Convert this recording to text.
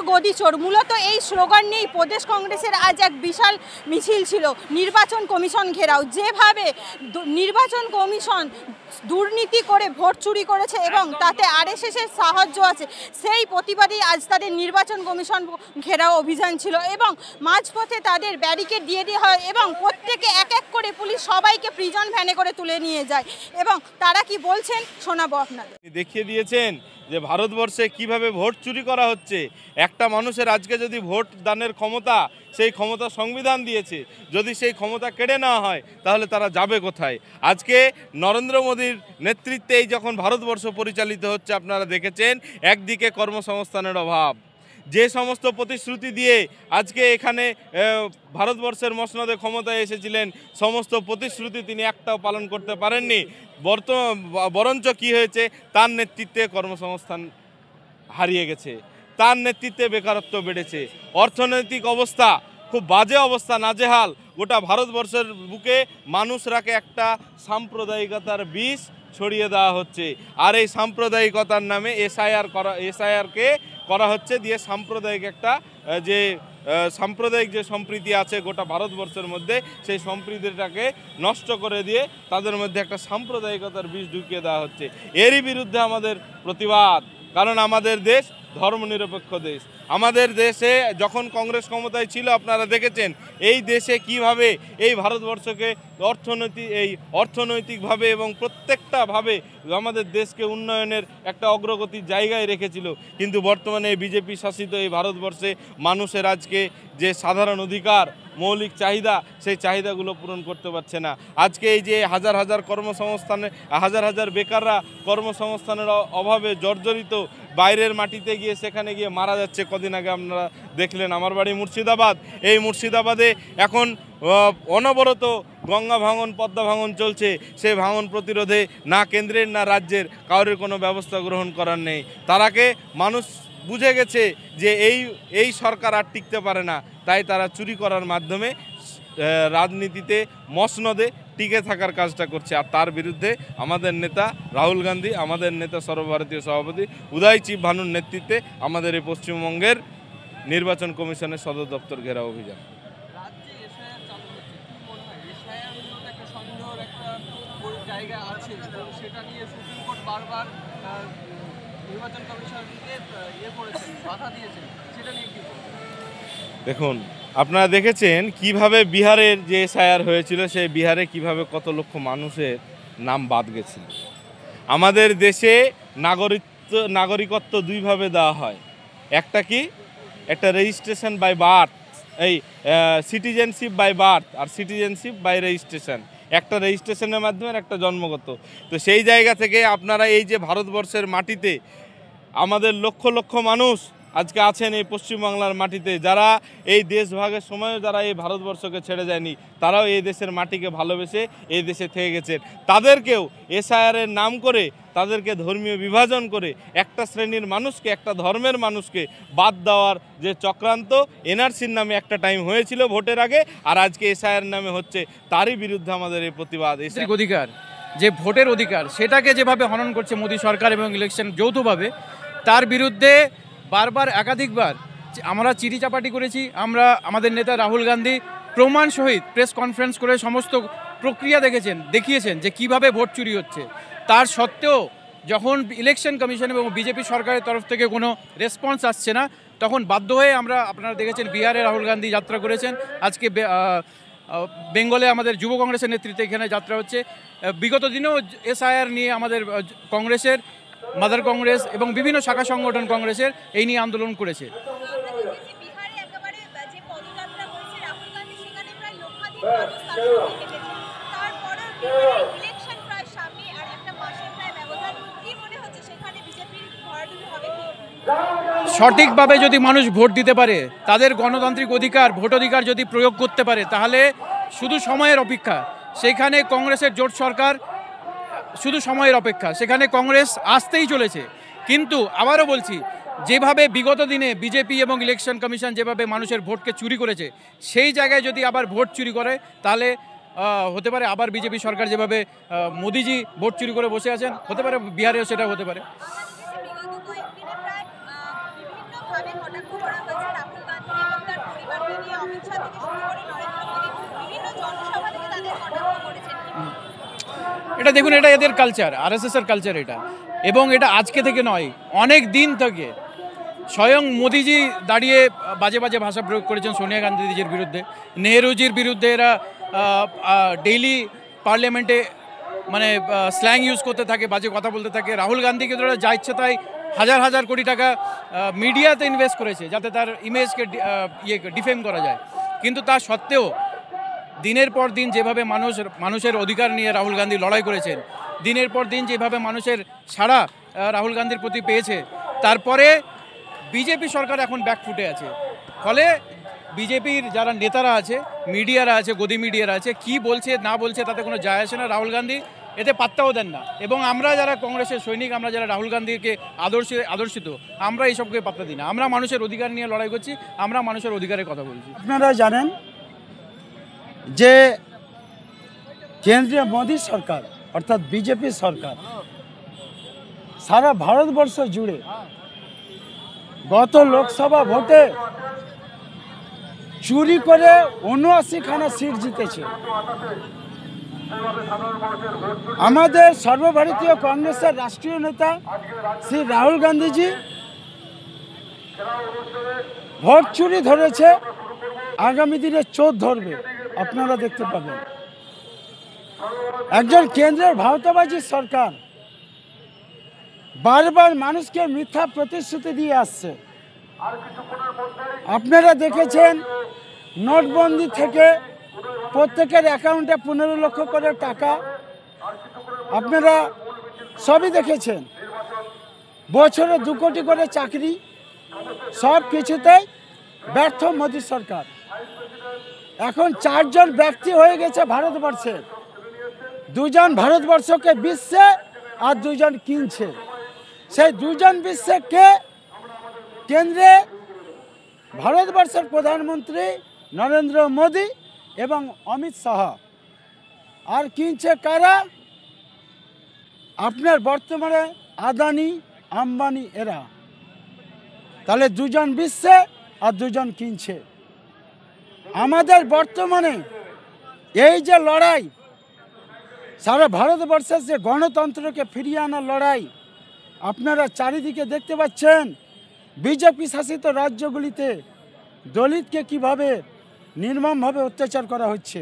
গদিচোর। মূলত এই স্লোগান নিয়েই প্রদেশ কংগ্রেসের আজ এক বিশাল মিছিল ছিল নির্বাচন কমিশন ঘেরাও। যেভাবে নির্বাচন কমিশন দুর্নীতি করে ভোট চুরি করেছে এবং তাতে আরএসএসের সাহায্য আছে, সেই প্রতিবাদেই আজ তাদের নির্বাচন কমিশন ঘেরাও অভিযান ছিল এবং মাঝপথে তাদের ব্যারিকেড দিয়ে দেওয়া হয় এবং প্রত্যেকে এক এক করে পুলিশ সবাইকে প্রিজন ভ্যানে করে তুলে নিয়ে যায়। এবং তারা কি বলছেন শোনাবো আপনাদের। দেখিয়ে দিয়েছেন যে ভারতবর্ষে কিভাবে ভোট চুরি করা হচ্ছে। একটা মানুষের আজকে যদি ভোট দানের ক্ষমতা, সেই ক্ষমতা সংবিধান দিয়েছে, যদি সেই ক্ষমতা কেড়ে নেওয়া হয় তাহলে তারা যাবে কোথায়? আজকে নরেন্দ্র মোদীর নেতৃত্বে এই যখন ভারতবর্ষ পরিচালিত হচ্ছে, আপনারা দেখেছেন একদিকে কর্মসংস্থানের অভাব, যে সমস্ত প্রতিশ্রুতি দিয়ে আজকে এখানে ভারতবর্ষের মসনদে ক্ষমতায় এসেছিলেন, সমস্ত প্রতিশ্রুতি তিনি একটাও পালন করতে পারেননি। বরঞ্চ কি হয়েছে, তার নেতৃত্বে কর্মসংস্থান হারিয়ে গেছে, তার নেতৃত্বে বেকারত্ব বেড়েছে, অর্থনৈতিক অবস্থা খুব বাজে অবস্থা, নাজেহাল। গোটা ভারতবর্ষের বুকে মানুষরাকে একটা সাম্প্রদায়িকতার বিষ ছড়িয়ে দেওয়া হচ্ছে। আর এই সাম্প্রদায়িকতার নামে এসআইআরকে করা হচ্ছে দিয়ে সাম্প্রদায়িক একটা যে সাম্প্রদায়িক যে সম্প্রীতি আছে গোটা ভারতবর্ষের মধ্যে, সেই সম্প্রীতিটাকে নষ্ট করে দিয়ে তাদের মধ্যে একটা সাম্প্রদায়িকতার বিষ ঢুকিয়ে দেওয়া হচ্ছে। এরই বিরুদ্ধে আমাদের প্রতিবাদ, কারণ আমাদের দেশ ধর্মনিরপেক্ষ দেশ। আমাদের দেশে যখন কংগ্রেস ক্ষমতায় ছিল, আপনারা দেখেছেন এই দেশে কিভাবে এই ভারতবর্ষকে অর্থনৈতিকভাবে এবং প্রত্যেকটাভাবে আমাদের দেশকে উন্নয়নের একটা অগ্রগতির জায়গায় রেখেছিল। কিন্তু বর্তমানে বিজেপি শাসিত এই ভারতবর্ষে মানুষের আজকে যে সাধারণ অধিকার, মৌলিক চাহিদা, সেই চাহিদাগুলো পূরণ করতে পারছে না। আজকে এই যে হাজার হাজার বেকাররা কর্মসংস্থানের অভাবে জর্জরিত, বাইরের মাটিতে গিয়ে সেখানে গিয়ে মারা যাচ্ছে। কদিন আগে আপনারা দেখলেন, আমার বাড়ি মুর্শিদাবাদ, এই মুর্শিদাবাদে এখন অনবরত গঙ্গা ভাঙন, পদ্মা ভাঙন চলছে। সেই ভাঙন প্রতিরোধে না কেন্দ্রের না রাজ্যের কারোর কোনো ব্যবস্থা গ্রহণ করার নেই। তারাকে মানুষ বুঝে গেছে যে এই সরকার আর টিকতে পারে না, তাই তারা চুরি করার মাধ্যমে রাজনীতিতে মসনদে টিকে থাকার কাজটা করছে। আর তার বিরুদ্ধে আমাদের নেতা রাহুল গান্ধী, আমাদের নেতা সর্বভারতীয় সভাপতি উদয় চিব ভানুর নেতৃত্বে আমাদের এই পশ্চিমবঙ্গের নির্বাচন কমিশনের সদর দপ্তর ঘেরাও অভিযান। দেখুন, আপনারা দেখেছেন কিভাবে বিহারের যে এসআইআর হয়েছিল, সেই বিহারে কিভাবে কত লক্ষ মানুষের নাম বাদ গেছিল। আমাদের দেশে নাগরিকত্ব দুইভাবে দেওয়া হয়, একটা কি, একটা রেজিস্ট্রেশন বাই বার্থ, এই সিটিজেনশিপ বাই বার্থ আর সিটিজেনশিপ বাই রেজিস্ট্রেশন। একটা রেজিস্ট্রেশনের মাধ্যমে, একটা জন্মগত। তো সেই জায়গা থেকে আপনারা এই যে ভারতবর্ষের মাটিতে আমাদের লক্ষ লক্ষ মানুষ আজকে আছেন এই পশ্চিমবাংলার মাটিতে, যারা এই দেশভাগের সময়ও যারা এই ভারতবর্ষকে ছেড়ে যায়নি, তারাও এই দেশের মাটিকে ভালোবেসে এই দেশে থেকে গেছেন। তাদেরকেও এসআইআরের নাম করে, তাদেরকে ধর্মীয় বিভাজন করে একটা শ্রেণীর মানুষকে, একটা ধর্মের মানুষকে বাদ দেওয়ার যে চক্রান্ত এনআরসির নামে একটা টাইম হয়েছিল ভোটের আগে, আর আজকে এসআইআর নামে হচ্ছে, তারই বিরুদ্ধে আমাদের এই প্রতিবাদ। অধিকার, যে ভোটের অধিকার, সেটাকে যেভাবে হনন করছে মোদী সরকার এবং ইলেকশন যৌথভাবে, তার বিরুদ্ধে বারবার একাধিকবার আমরা চিঠি চাপাটি করেছি। আমরা আমাদের নেতা রাহুল গান্ধী প্রমাণ সহিত প্রেস কনফারেন্স করে সমস্ত প্রক্রিয়া দেখিয়েছেন যে কিভাবে ভোট চুরি হচ্ছে। তার সত্ত্বেও যখন ইলেকশন কমিশন এবং বিজেপি সরকারের তরফ থেকে কোনো রেসপন্স আসছে না, তখন বাধ্য হয়ে আপনারা দেখেছেন বিহারে রাহুল গান্ধী যাত্রা করেছেন। আজকে বেঙ্গলে আমাদের যুব কংগ্রেসের নেতৃত্বে এখানে যাত্রা হচ্ছে। বিগত দিনেও এসআইআর নিয়ে আমাদের কংগ্রেসের মাদার কংগ্রেস এবং বিভিন্ন শাখা সংগঠন কংগ্রেসের এই নিয়ে আন্দোলন করেছে। সঠিকভাবে যদি মানুষ ভোট দিতে পারে, তাদের গণতান্ত্রিক অধিকার, ভোটাধিকার যদি প্রয়োগ করতে পারে, তাহলে শুধু সময়ের অপেক্ষা। সেখানে কংগ্রেসের জোট সরকার শুধু সময়ের অপেক্ষা, সেখানে কংগ্রেস আসতেই চলেছে। কিন্তু আবারও বলছি, যেভাবে বিগত দিনে বিজেপি এবং ইলেকশন কমিশন যেভাবে মানুষের ভোটকে চুরি করেছে, সেই জায়গায় যদি আবার ভোট চুরি করে, তাহলে হতে পারে আবার বিজেপি সরকার যেভাবে মোদিজি ভোট চুরি করে বসে আছেন, হতে পারে বিহারেও সেটা হতে পারে। অমিত শাহ থেকে শুরু করে নরেন্দ্র মোদী বিভিন্ন জনসভা থেকে তাদের কটাক্ষ করেছেন। এটা দেখুন, এটা এদের কালচার, আরএসএস এর কালচার এটা, এবং এটা আজকে থেকে নয়, অনেক দিন থেকে। স্বয়ং মোদিজি দাঁড়িয়ে বাজে বাজে ভাষা প্রয়োগ করেছেন সোনিয়া গান্ধীজির বিরুদ্ধে, নেহরুজির বিরুদ্ধে এরা ডেইলি পার্লামেন্টে মানে স্ল্যাং ইউজ করতে থাকে, বাজে কথা বলতে থাকে। রাহুল গান্ধীকে ধরে যা ইচ্ছে তাই হাজার হাজার কোটি টাকা মিডিয়াতে ইনভেস্ট করেছে যাতে তার ইমেজকে ডিফেম করা যায়। কিন্তু তা সত্ত্বেও দিনের পর দিন যেভাবে মানুষের অধিকার নিয়ে রাহুল গান্ধী লড়াই করেছেন, দিনের পর দিন যেভাবে মানুষের সাড়া রাহুল গান্ধীর প্রতি পেয়েছে, তারপরে বিজেপি সরকার এখন ব্যাকফুটে আছে। ফলে বিজেপির যারা নেতারা আছে, মিডিয়ারা আছে, গদি মিডিয়ারা আছে, কি বলছে না বলছে তাতে কোনো যায় আসে না। রাহুল গান্ধী এতে পাত্তাও দেন না, এবং আমরা যারা কংগ্রেসের সৈনিক, আমরা যারা রাহুল গান্ধীকে আদর্শিত, আমরা এইসবকে পাত্তা দিই না। আমরা মানুষের অধিকার নিয়ে লড়াই করছি, আমরা মানুষের অধিকারের কথা বলছি। আপনারা জানেন যে কেন্দ্রীয় মোদী সরকার অর্থাৎ বিজেপি সরকার সারা ভারতবর্ষ জুড়ে গত লোকসভা ভোটে চুরি করে ৭৯খানা সিট জিতেছে। আমাদের সর্বভারতীয় কংগ্রেসের রাষ্ট্রীয় নেতা শ্রী রাহুল গান্ধীজি ভোট চুরি ধরেছে, আগামী দিনে চোর ধরবে, আপনারা দেখতে পাবেন। একজন কেন্দ্রের ভাওতাবাজি সরকার বারবার মানুষকে মিথ্যা প্রতিশ্রুতি দিয়ে আসছে। আপনারা দেখেছেন নোটবন্দি থেকে প্রত্যেকের অ্যাকাউন্টে ১৫ লক্ষ করে টাকা, আপনারা সবই দেখেছেন। বছরে ২ কোটি করে চাকরি, সব কিছুতেই ব্যর্থ মোদী সরকার। এখন 4 জন ব্যক্তি হয়ে গেছে ভারতবর্ষে, 2 জন ভারতবর্ষকে বিশ্বে আর 2 জন কিনছে। সেই 2 জন বিশ্বে কে? কেন্দ্রে ভারতবর্ষের প্রধানমন্ত্রী নরেন্দ্র মোদী এবং অমিত শাহ। আর কিনছে কারা? আপনার বর্তমানে আদানি, আম্বানি এরা। তাহলে 2 জন বিশ্বে আর 2 জন কিনছে। আমাদের বর্তমানে এই যে লড়াই, সারা ভারতবর্ষের যে গণতন্ত্রকে ফিরিয়ে আনার লড়াই, আপনারা চারিদিকে দেখতে পাচ্ছেন বিজেপি শাসিত রাজ্যগুলিতে দলিতকে কিভাবে নির্মমভাবে অত্যাচার করা হচ্ছে।